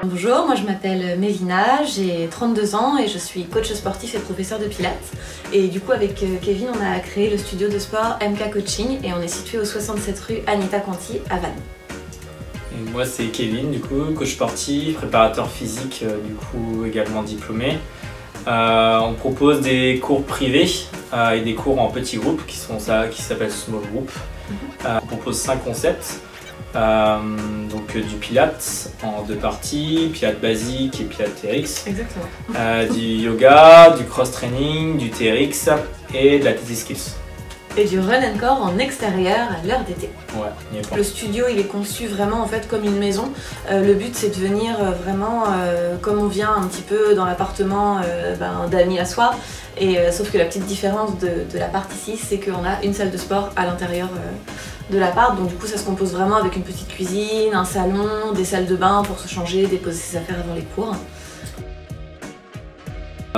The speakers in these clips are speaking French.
Bonjour, moi je m'appelle Mélina, j'ai 32 ans et je suis coach sportif et professeur de pilates. Et du coup avec Kevin on a créé le studio de sport MK Coaching et on est situé au 67 rue Anita Conti à Vannes. Et moi c'est Kevin, du coup, coach sportif, préparateur physique, du coup également diplômé. On propose des cours privés et des cours en petits groupes qui s'appellent small group. On propose 5 concepts. Donc du pilates en 2 parties, pilates basique et pilates TRX. Exactement. Du yoga, du cross-training, du TRX et de la TT Skills. Et du run and core en extérieur à l'heure d'été. Ouais, le studio il est conçu vraiment en fait comme une maison. Le but c'est de venir vraiment comme on vient un petit peu dans l'appartement d'amis à soi. Et sauf que la petite différence de l'appart ici c'est qu'on a une salle de sport à l'intérieur de l'appart. Donc du coup ça se compose vraiment avec une petite cuisine, un salon, des salles de bain pour se changer, déposer ses affaires avant les cours.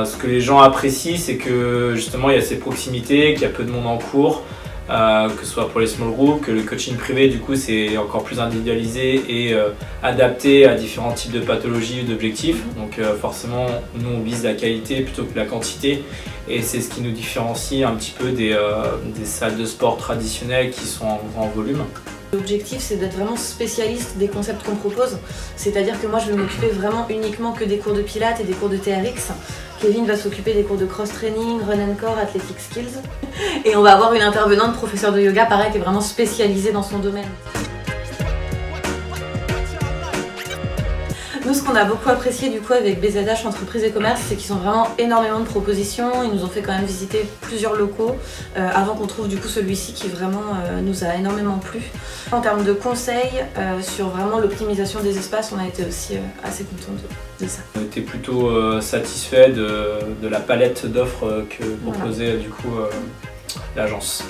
Ce que les gens apprécient, c'est que justement il y a ces proximités, qu'il y a peu de monde en cours, que ce soit pour les small groups, que le coaching privé du coup c'est encore plus individualisé et adapté à différents types de pathologies ou d'objectifs. Donc forcément nous on vise la qualité plutôt que la quantité et c'est ce qui nous différencie un petit peu des salles de sport traditionnelles qui sont en grand volume. L'objectif c'est d'être vraiment spécialiste des concepts qu'on propose, c'est-à-dire que moi je vais m'occuper vraiment uniquement que des cours de pilates et des cours de TRX. Kevin va s'occuper des cours de cross-training, run and core, athletic skills. Et on va avoir une intervenante, professeure de yoga, pareil, qui est vraiment spécialisée dans son domaine. Nous, ce qu'on a beaucoup apprécié du coup avec BZH Entreprise et Commerce, c'est qu'ils ont vraiment énormément de propositions. Ils nous ont fait quand même visiter plusieurs locaux avant qu'on trouve du coup celui-ci qui vraiment nous a énormément plu. En termes de conseils sur vraiment l'optimisation des espaces, on a été aussi assez contents de ça. On était plutôt satisfait de la palette d'offres que proposait du coup l'agence.